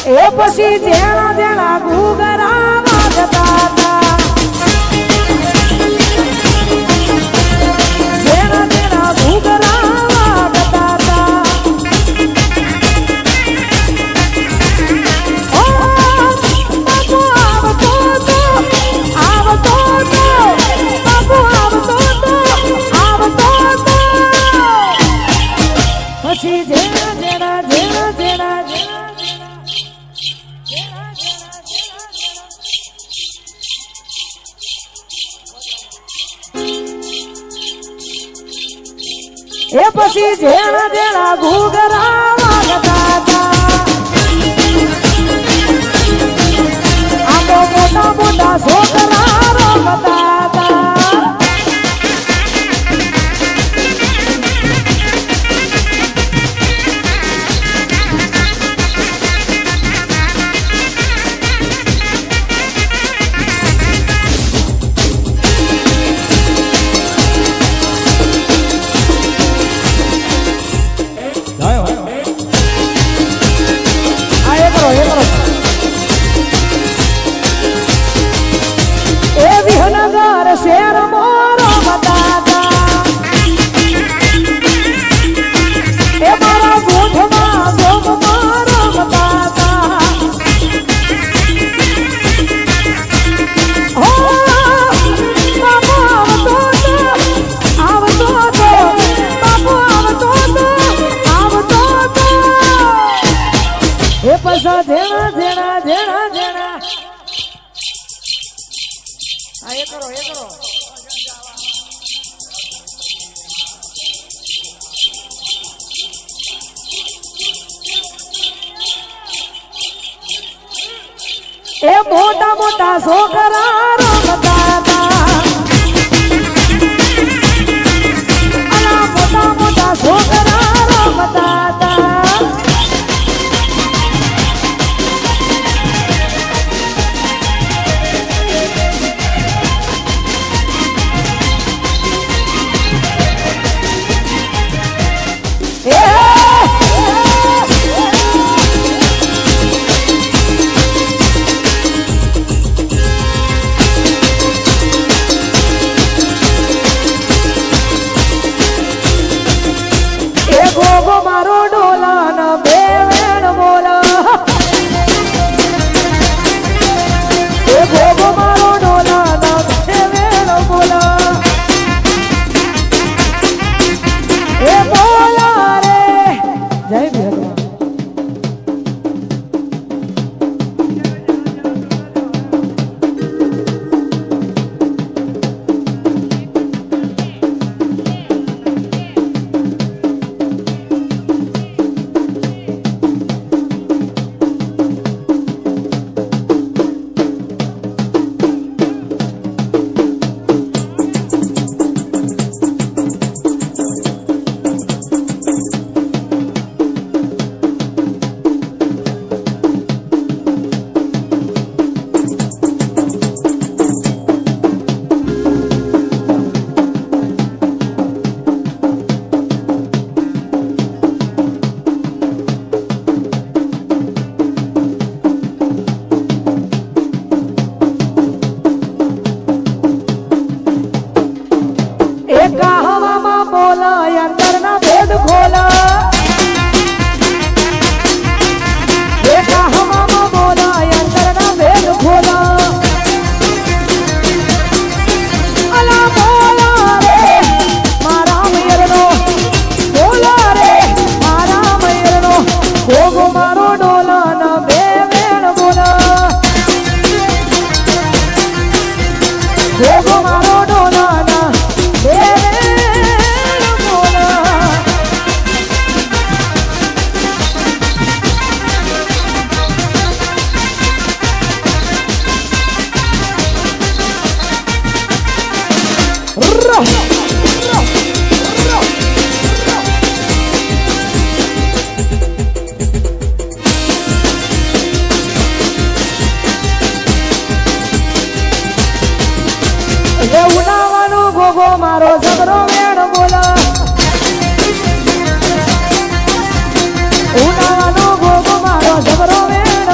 એ પછી જેણા જેણા ઘૂઘરા વાગતા હતા જેણા જેણા ઘૂઘરા વાગતા હતા ઓ બાપુ આવતો તો બાપુ આવતો પછી જેણા જેણા જેણા જેણા એ પછી જેણા જેણા ઘૂઘરા વાગતા હતા આંબો મોટા મોટા છોકરા રમતા હતા શેર મોરો બતાતા એ મારા ગોઠમાં ગોમ મારો બતાતા હો બાપુ આવતો તો બાપુ આવતો તો એ પૈસા જેણા જેણા જેણા જેણા એ કરો એ મોટા મોટા છોકરા રમતા હતા અલા મોટા મોટા છોકરા રમતા હતા મારો ડોલા ના બે વેણ બોલા એ ગોગો મારો ડોલા ના બે વેણ બોલા એ બોલા રે જય ભગવાન મારો જબરો વેણ બોલા ઉનાવાનો ગોગો મારો જબરો વેણ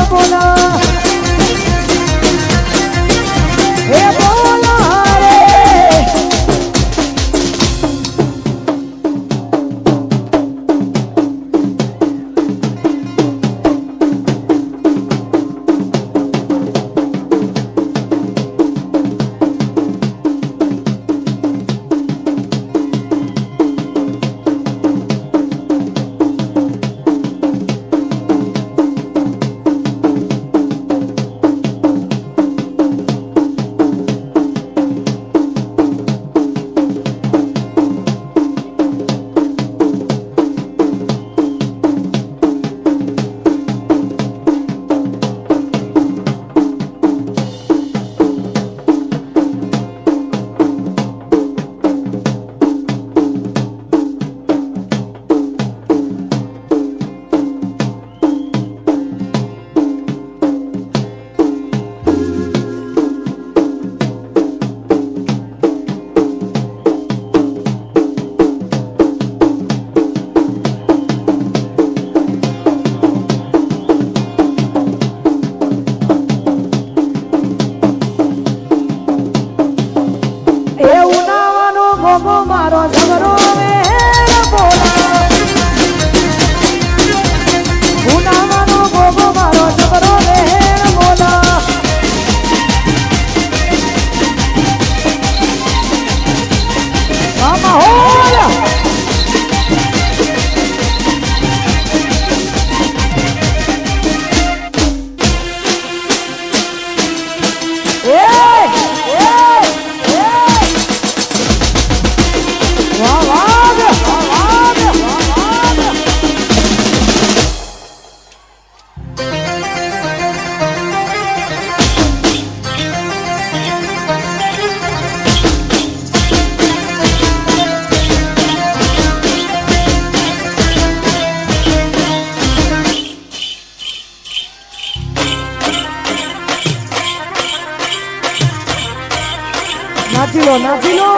નાચી લો નાચી લો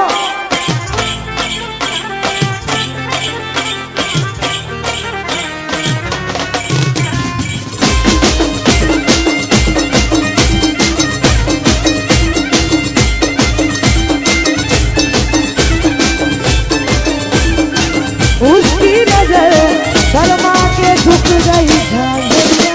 उसकी नजर शर्मा के झुक गई झांझरियां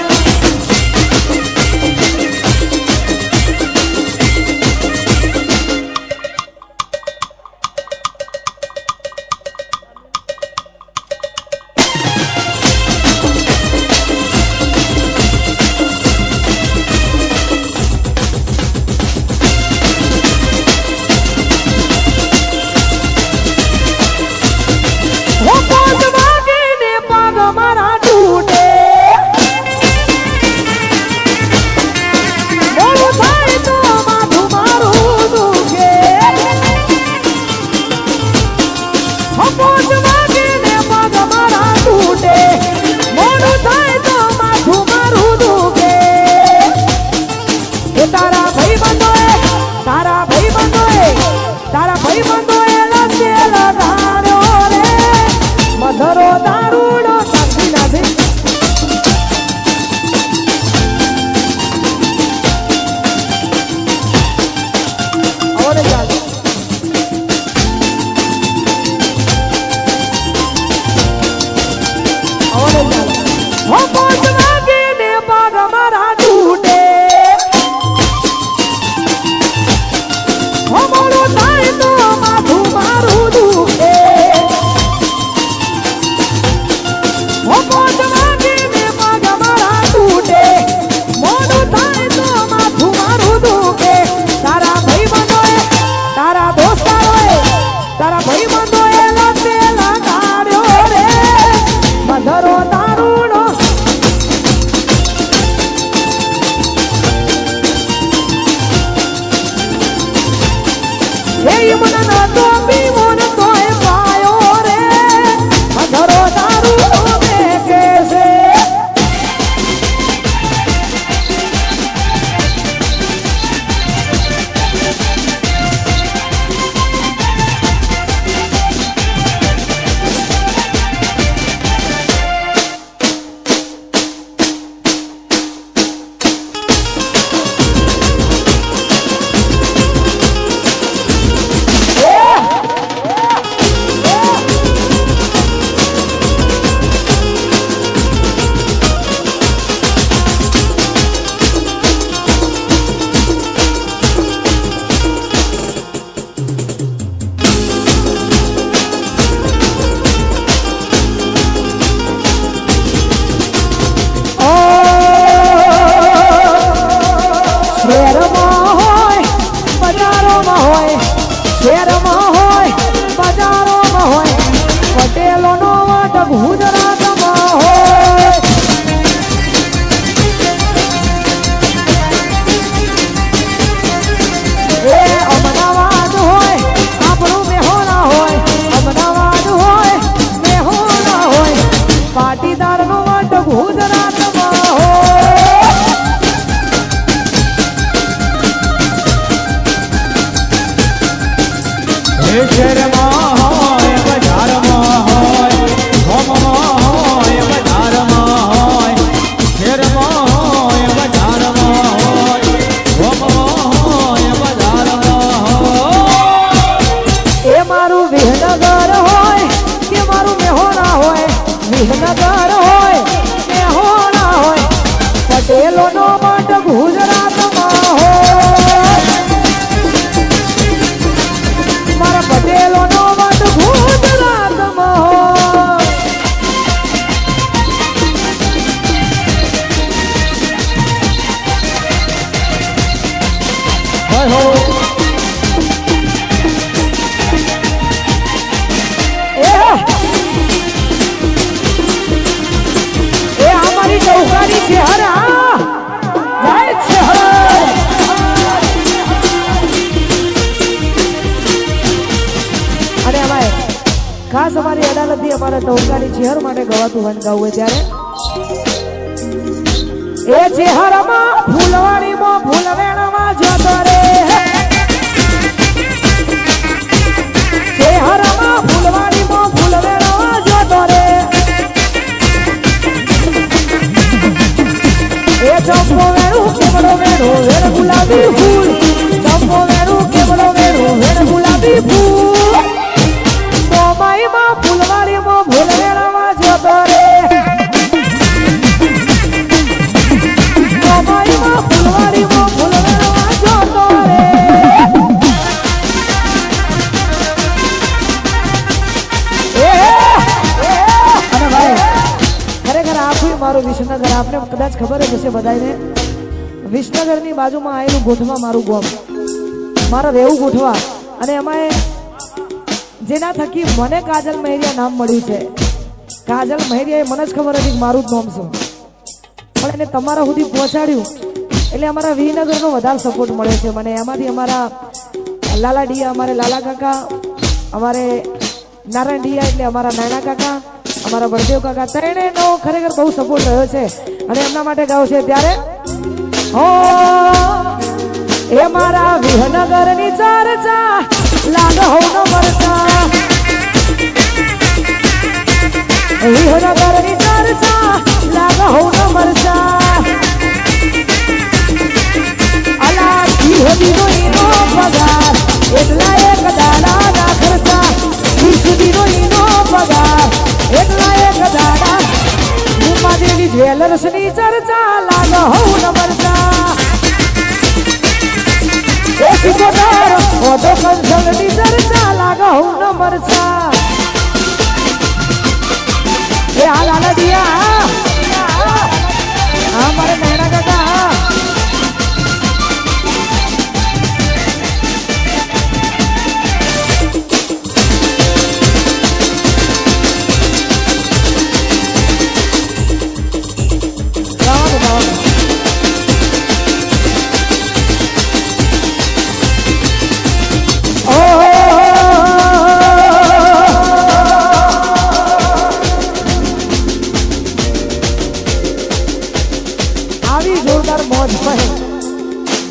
ખાસ અમારી અદાલતથી અમારે ટોકાની ચેહર માટે ગવાતું ગાન ગાવું હોય ત્યારે એ ચેહરમાં ફૂલવાડીમાં ફૂલવેણમાં જતો રે ચંપો વેણું કેવડો વેણો વેણ ગુલાબી ફૂલ ચંપો વેણું કેવડો વેણો વેણ ગુલાબી ફૂલ મોમાઈમાં ફૂલવાડીમાં ભૂલ વેળામાં જતો રે મોમાઈમાં ફૂલવાડીમાં ભૂલ વેળામાં જતો રે અને ભાઈ ખરેખર આખું મારું વિસનગર આપને કદાચ ખબર જ હશે બધાને વિસનગરની બાજુમાં આવેલું ગોઠવા મારું ગામ મારા રહેવું ગોઠવા અને એમાં જેના થકી મને કાજલ મહેરિયા નામ મળ્યું છે કાજલ મહેરિયા મને જ ખબર હતી કે મારું જ નામ છે પણ એને તમારા સુધી પહોંચાડ્યું એટલે અમારા વિનગરનો વધારે સપોર્ટ મળે છે મને એમાંથી અમારા લાલા ડિયા અમારે લાલા કાકા અમારે નારાયણ ડિયા એટલે અમારા નાના કાકા અમારા બળદેવ કાકા ત્રણેયનો ખરેખર બહુ સપોર્ટ રહ્યો છે અને એમના માટે ગાવ છે ત્યારે હો એ મારા વિહનગરની ચર્ચા લાગ હોનો મરચા વિહનગરની ચર્ચા લાગ હોનો મરચા અલા દીનો ઈનો પગાર એટલા એક દાડાના ખર્ચા દીનો ઈનો પગાર એટલા એક દાડા મુંબાદેવી જ્વેલર્સની ચર્ચા લાગ હોનો મરચા ઓટો કંસલની ચર્ચા લાગ હું મરચા એ આ લાલા દિયા હા મારે નૈના કાકા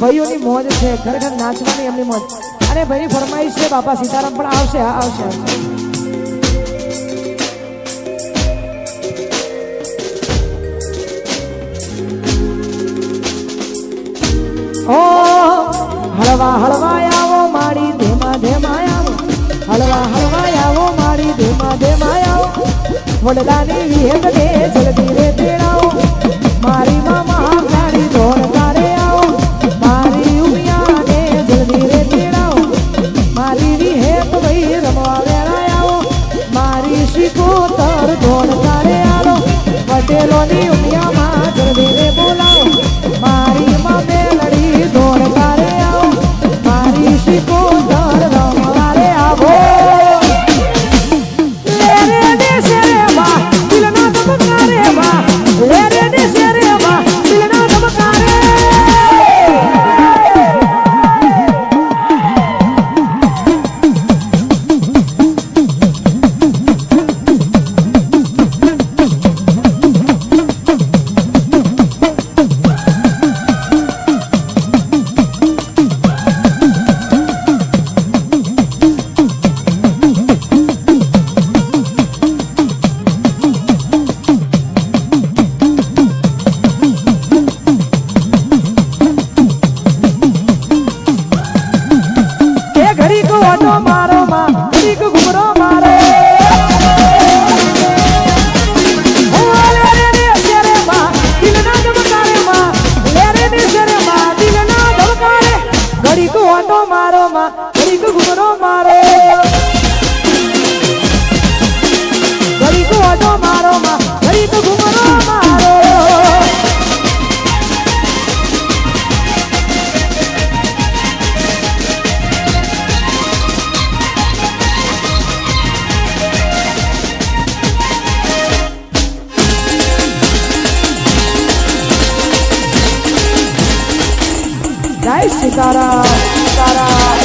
ભાઈઓની મોજ છે ખરેખર નાચવાની એમની મોજ અને ભાઈની ફરમાઈશ છે બાપા સીતારામ પણ આવશે આવશે ઓ હળવા હળવા આવો માડી ધેમા ધેમા આવો હળવા હળવા આવો માડી ધેમા ધેમા આવો વડલાની વિહેત ને જલ્દી રે તેડાવો મારી મામા ગાડી દોડ તારે આવો મારી ઉમિયા ને જલ્દી રે તેડાવો મારી વિહેત ભાઈ રમવા વેળા આવો મારી શિકોતર દોડ તારે આવો પટેલોની ઉમિયામાં જલ્દી રે બોલાવો મારી માં મેલડી દોડ તારે આવો મારી શિકોતર રમવા રે આવો सीताराम सीताराम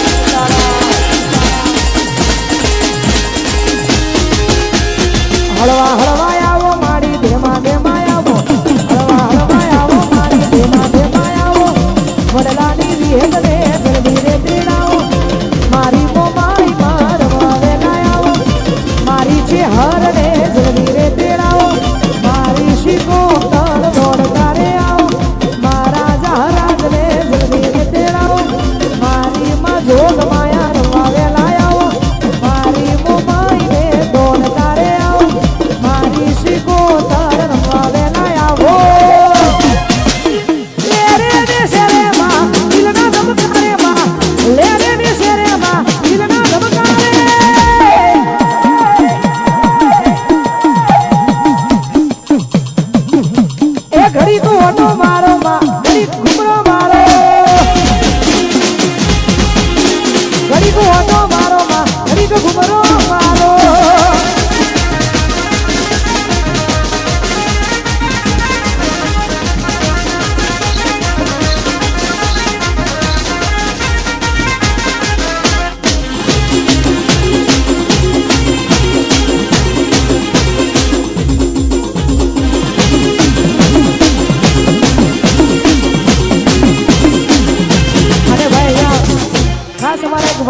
हलवा हलवा आवो मारी धेमा धेमा आवो हलवा हलवा आवो मारी धेमा धेमा आवो वडलानी विहेत ने जल्दी रे तेड़ाओ मारी मोमाई मारवा वेला आवो मारी छे हर ने जल्दी रे तेड़ाओ मारी शिको तर दौड़ करे आओ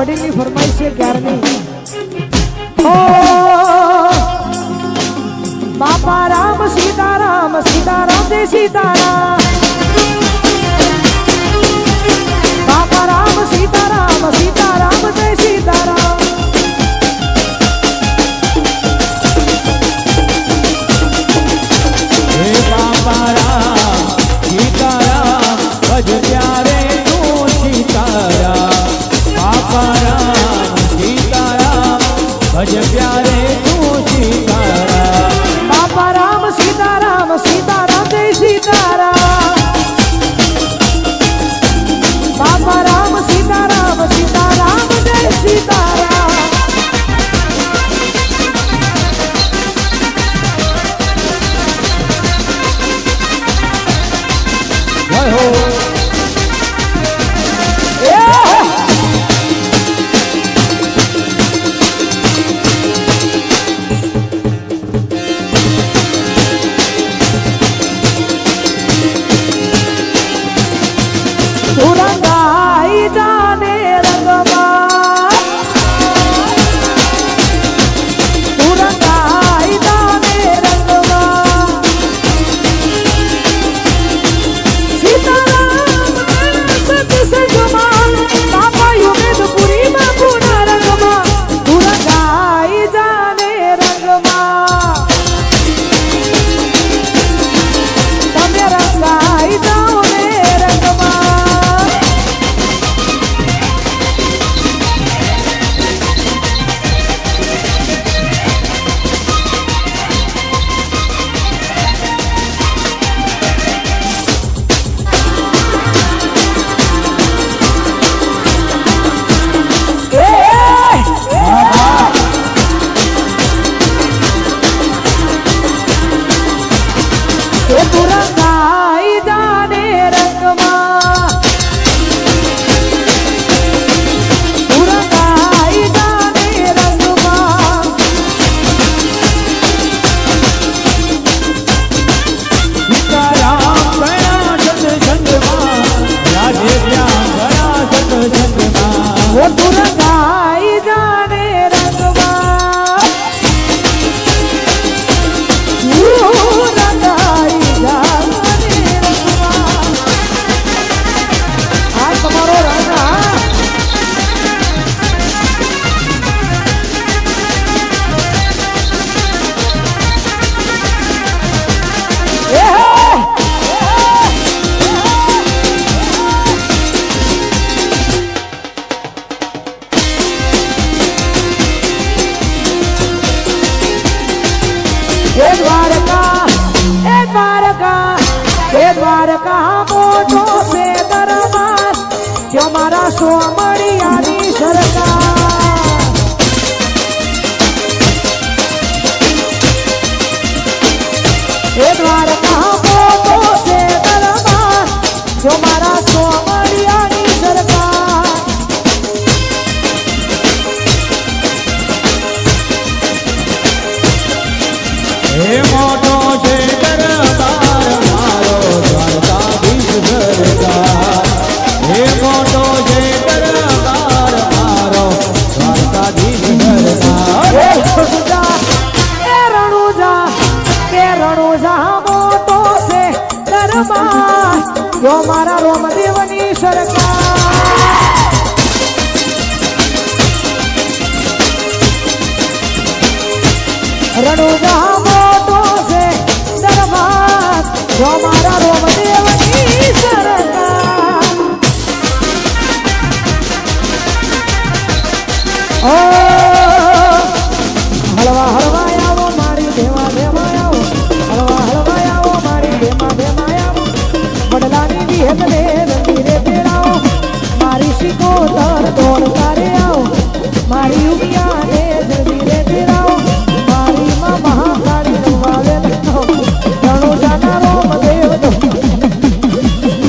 વડીલની ફરમાઈશ છે ક્યારની ઓ બાપા રામ સીતારામ સીતારામ જય સીતારામ બાપા રામ સીતારામ સીતારામ જય સીતારામ હે બાપા રામ સીતારામ ભજ પ્યારે તું સીતારામ બાપા રામ સીતારામ ભજ પ્યારે તું સીતારામ બાપા રામ સીતારામ સીતારામ જય સીતારામ બાપા રામ સીતારામ સીતારામ જય સીતારામ જય હો રંગાઈ જાને રંગમાં તું રંગાઈ જાને રંગમાં સીતારામ સતસંગમાં બાપા યુમેદપુરીમાં પૂના રંગમાં તું રંગાઈ જાને રંગમાં તમે રંગાઈ જાઓ ને રંગમાં તું રંગાઈ જાને રંગમાં તું રંગાઈ જાને રંગમાં સીતારામ ગયા સત્સંગમાં રાજે ત્યાં ગયા સત્સંગમાં ઓ તું રંગાઈ જાને રંગમાં તું રંગાઈ જાને રંગમાં આ તમારો રંગ હા એ દ્વારકા એ દ્વારકા એ દ્વારકા મોટો છે દરબાર ત્યાં મારા સોમણિયાની સરકાર એ દ્વારકા મોટો છે દરબાર ત્યાં મારા સોમણિયાની સરકાર હે મોટો છે દરબાર મારો દ્વારકાધીશ સરકાર હે મોટો છે દરબાર મારો દ્વારકાધીશ સરકાર એ રણુજા એ રણુજા એ રણુજા મોટો છે દરબાર જો મારા રોમદેવની સરકાર રણુજા મોટો છે દરબાર જો મારા રોમદેવની સરકાર ઓ હળવા હળવા આવો મારી દેવા દેવા આવો હળવા હળવા આવો મારી દેવા દેવા આવો વડલાની વિહેતને રંગીરે તેડાવો મારી શિકોતર દોડતા રે આવો મારી ઉમિયાને જલ્દી રે તેડાવો મારી માં મહાકાળી રવાવે લખો રણુજાના રોમદેવ દો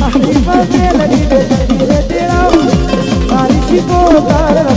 મારી પાસે લડી રે જલ્દી રે તેડાવો મારી શિકોતર